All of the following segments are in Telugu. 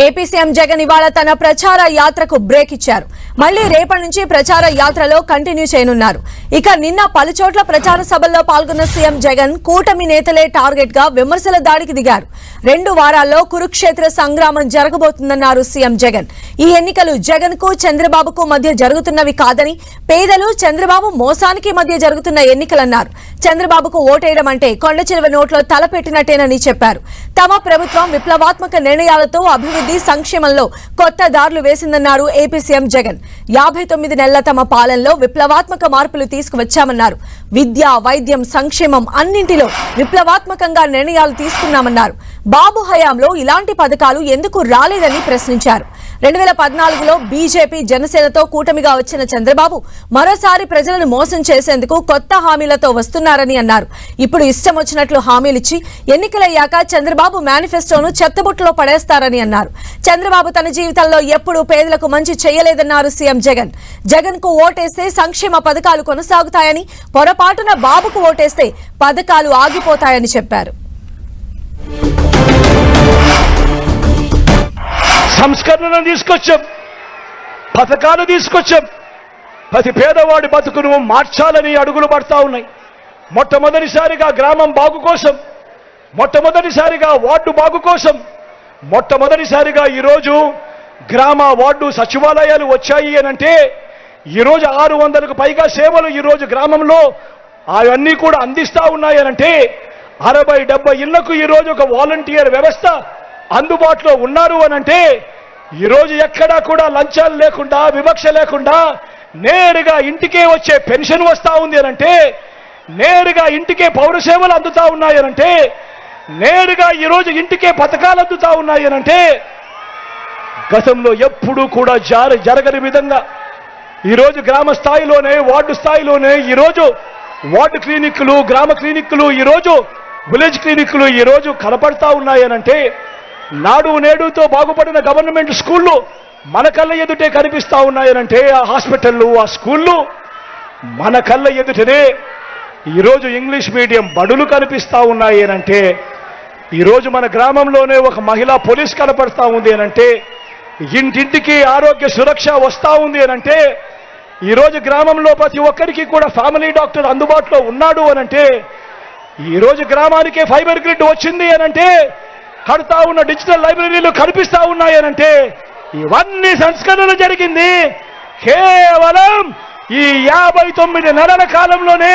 ఏపీ సీఎం జగన్ ఇవాళ తన ప్రచార యాత్రకు బ్రేక్ ఇచ్చారు. మళ్లీ రేపటి నుంచి ప్రచార యాత్రలో కంటిన్యూ చేయనున్నారు. ఇక నిన్న పలుచోట్ల ప్రచార సభల్లో పాల్గొన్న సీఎం జగన్ కూటమి నేతలే టార్గెట్ గా విమర్శల దాడికి దిగారు. 2 వారాల్లో కురుక్షేత్ర సంగ్రామం జరగబోతుందన్నారు సీఎం జగన్. ఈ ఎన్నికలు జగన్ కు చంద్రబాబుకు మధ్య జరుగుతున్నవి కాదని, పేదలు చంద్రబాబు మోసానికి మధ్య జరుగుతున్న ఎన్నికలన్నారు. చంద్రబాబుకు ఓటేయడం అంటే కొండచిలువ నోట్లో తలపెట్టినట్టేనని చెప్పారు. తమ ప్రభుత్వం విప్లవాత్మక నిర్ణయాలతో అభివృద్ధి సంక్షేమంలో కొత్త దారులు వేసిందన్నారు ఏపీ సీఎం జగన్. 59 నెలల తమ పాలనలో విప్లవాత్మక మార్పులు తీసుకువచ్చామన్నారు. విద్య, వైద్యం, సంక్షేమం అన్నింటిలో విప్లవాత్మకంగా నిర్ణయాలు తీసుకున్నామన్నారు. బాబు హయాంలో ఇలాంటి పథకాలు ఎందుకు రాలేదని ప్రశ్నించారు. 2014లో బీజేపీ జనసేనతో కూటమిగా వచ్చిన చంద్రబాబు మరోసారి ప్రజలను మోసం చేసేందుకు కొత్త హామీలతో వస్తున్నారని అన్నారు. ఇప్పుడు ఇష్టం వచ్చినట్లు హామీలిచ్చి ఎన్నికలయ్యాక చంద్రబాబు మేనిఫెస్టోను చెత్తబుట్టలో పడేస్తారని అన్నారు. చంద్రబాబు తన జీవితంలో ఎప్పుడూ పేదలకు మంచి చేయలేదన్నారు సీఎం జగన్. జగన్ కు ఓటేస్తే సంక్షేమ పథకాలు కొనసాగుతాయని, పొరపాటున బాబుకు ఓటేస్తే పథకాలు ఆగిపోతాయని చెప్పారు. సంస్కరణను తీసుకొచ్చాం, పథకాలు తీసుకొచ్చాం. ప్రతి పేదవాడి బతుకును మార్చాలని అడుగులు పడతా ఉన్నాయి. మొట్టమొదటిసారిగా గ్రామం బాగు కోసం, మొట్టమొదటిసారిగా వార్డు బాగు కోసం, మొట్టమొదటిసారిగా ఈరోజు గ్రామ వార్డు సచివాలయాలు వచ్చాయి అనంటే, ఈరోజు 600కు పైగా సేవలు ఈరోజు గ్రామంలో అవన్నీ కూడా అందిస్తా ఉన్నాయనంటే, 60-70 ఇళ్లకు ఈరోజు ఒక వాలంటీర్ వ్యవస్థ అందుబాటులో ఉన్నారు అనంటే, ఈరోజు ఎక్కడా కూడా లంచాలు లేకుండా, వివక్ష లేకుండా నేరుగా ఇంటికే వచ్చే పెన్షన్ వస్తా ఉంది అనంటే, నేరుగా ఇంటికే పౌర సేవలు అందుతా ఉన్నాయనంటే, నేరుగా ఈరోజు ఇంటికే పథకాలు అందుతా ఉన్నాయనంటే, గతంలో ఎప్పుడూ కూడా జరగని విధంగా ఈరోజు గ్రామ స్థాయిలోనే, వార్డు స్థాయిలోనే ఈరోజు వార్డు క్లినిక్లు, గ్రామ క్లినిక్లు, ఈరోజు విలేజ్ క్లినిక్లు ఈరోజు కనపడతా ఉన్నాయనంటే, నాడు నేడుతో బాగుపడిన గవర్నమెంట్ స్కూళ్ళు మన కళ్ళ ఎదుటే కనిపిస్తా ఉన్నాయనంటే, ఆ హాస్పిటళ్ళు, ఆ స్కూళ్ళు మన కళ్ళ ఎదుటనే ఈరోజు ఇంగ్లీష్ మీడియం బడులు కనిపిస్తా ఉన్నాయనంటే, ఈరోజు మన గ్రామంలోనే ఒక మహిళా పోలీస్ కనపడతా ఉంది అనంటే, ఇంటింటికి ఆరోగ్య సురక్ష వస్తా ఉంది అనంటే, ఈరోజు గ్రామంలో ప్రతి ఒక్కరికి కూడా ఫ్యామిలీ డాక్టర్ అందుబాటులో ఉన్నాడు అనంటే, ఈరోజు గ్రామానికే ఫైబర్ గ్రిడ్ వచ్చింది అనంటే, కడతా ఉన్న డిజిటల్ లైబ్రరీలు కనిపిస్తా ఉన్నాయనంటే, ఇవన్నీ సంస్కరణలు జరిగింది కేవలం ఈ 59 నెలల కాలంలోనే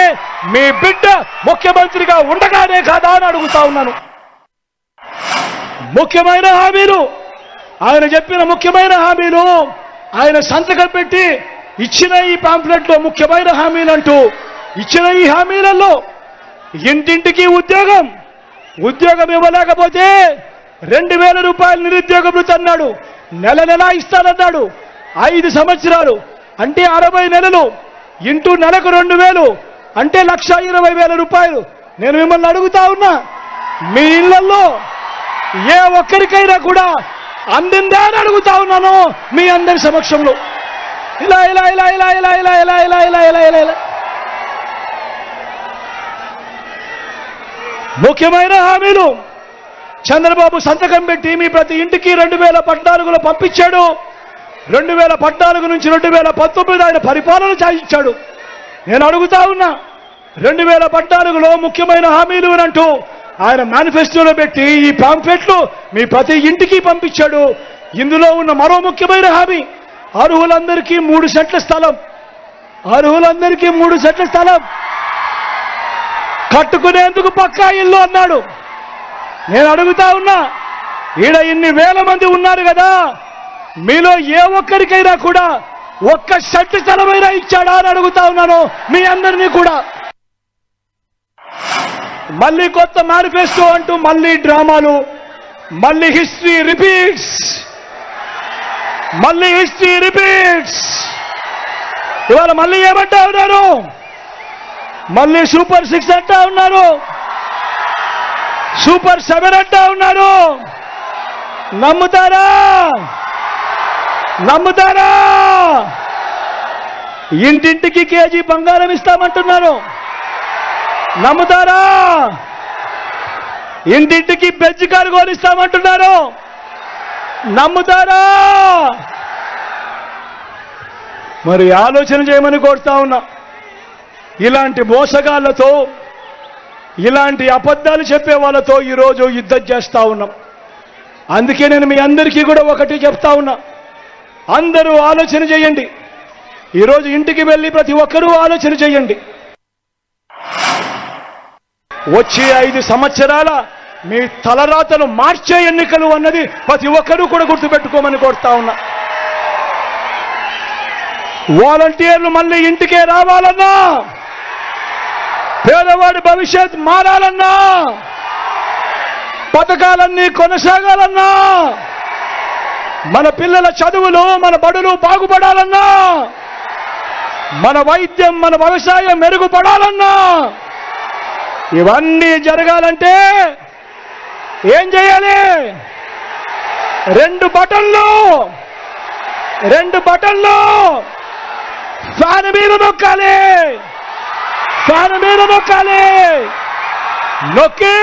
మీ బిడ్డ ముఖ్యమంత్రిగా ఉండగానే కాదా అని అడుగుతా ఉన్నాను. ముఖ్యమైన హామీలు, ఆయన చెప్పిన ముఖ్యమైన హామీలు, ఆయన సంతకం పెట్టి ఇచ్చిన ఈ పాంఫ్లెట్లో ముఖ్యమైన హామీలు అంటూ ఇచ్చిన ఈ హామీలలో ఇంటింటికి ఉద్యోగం ఇవ్వలేకపోతే 2000 రూపాయలు నిరుద్యోగ భృతి అన్నాడు. నెల ఇస్తానన్నాడు. 5 సంవత్సరాలు అంటే 60 నెలలు ఇంటూ నెలకు 2000 అంటే 1,20,000 రూపాయలు. నేను మిమ్మల్ని అడుగుతా ఉన్నా, మీ ఇళ్లలో ఏ ఒక్కరికైనా కూడా అందిందా అని అడుగుతా ఉన్నాను మీ అందరి సమక్షంలో. ఇలా ఇలా ఇలా ఇలా ఇలా ఇలా ఇలా ఇలా ఇలా ఇలా ఇలా ఇలా ముఖ్యమైన హామీలు చంద్రబాబు సంతకం పెట్టి మీ ప్రతి ఇంటికి 2014లో పంపించాడు. 2014 నుంచి 2019 ఆయన పరిపాలన సాగించాడు. నేను అడుగుతా ఉన్నా, 2014లో ముఖ్యమైన హామీలు అంటూ ఆయన మేనిఫెస్టోలో పెట్టి ఈ పాంఫ్లెట్లు మీ ప్రతి ఇంటికి పంపించాడు. ఇందులో ఉన్న మరో ముఖ్యమైన హామీ, అర్హులందరికీ 3 సెంట్ల స్థలం, అర్హులందరికీ 3 సెంట్ల స్థలం కట్టుకునేందుకు పక్కా ఇల్లు అన్నాడు. నేను అడుగుతా ఉన్నా, ఈడ ఇన్ని వేల మంది ఉన్నారు కదా, మీలో ఏ ఒక్కరికైనా కూడా 1 సెంటు స్థలమైనా ఇచ్చాడా అని అడుగుతా ఉన్నాను మీ అందరినీ కూడా. మళ్ళీ కొత్త మేనిఫెస్టో అంటూ మళ్ళీ డ్రామాలు, మళ్ళీ హిస్టరీ రిపీట్స్, మళ్ళీ హిస్టరీ రిపీట్స్. ఇవాళ మళ్ళీ ఏమంటా ఉన్నారు? మళ్ళీ సూపర్ 6 అంటా ఉన్నారు, సూపర్ 7 అంటా ఉన్నారు. నమ్ముతారా? ఇంటింటికి కేజీ బంగారం ఇస్తామంటున్నారు. నమ్ముతారా? ఇంటింటికి బెంజ్ కారు కొనిస్తామంటున్నారు. నమ్ముతారా? మరి ఆలోచన చేయమని కోరుతా ఉన్నా. ఇలాంటి మోసగాళ్లతో, ఇలాంటి అబద్ధాలు చెప్పే వాళ్ళతో ఈరోజు యుద్ధం చేస్తా ఉన్నాం. అందుకే నేను మీ అందరికీ కూడా ఒకటి చెప్తా ఉన్నా, అందరూ ఆలోచన చేయండి. ఈరోజు ఇంటికి వెళ్ళి ప్రతి ఒక్కరూ ఆలోచన చేయండి. వచ్చే 5 సంవత్సరాల మీ తలరాతలు మార్చే ఎన్నికలు అన్నది ప్రతి ఒక్కరూ కూడా గుర్తుపెట్టుకోమని కోరుతా ఉన్నా. వాలంటీర్లు మళ్ళీ ఇంటికే రావాలన్నా, పేదవాడి భవిష్యత్ మారాలన్నా, పథకాలన్నీ కొనసాగాలన్నా, మన పిల్లల చదువులు, మన బడులు బాగుపడాలన్నా, మన వైద్యం, మన వ్యవసాయం మెరుగుపడాలన్నా, ఇవన్నీ జరగాలంటే ఏం చేయాలి? 2 బటన్లు ఫ్యాన్ మీద నొక్కాలి. ఫ్యాన్ మీద నొక్కాలి. నొక్కి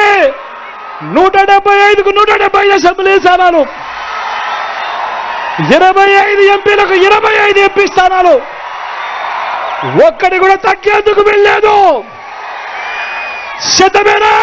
175కు 175 అసెంబ్లీ స్థానాలు, 25 ఎంపీలకు 25 ఎంపీ స్థానాలు, ఒక్కడి కూడా తగ్గేందుకు వెళ్ళలేదు. సిద్ధమేనా?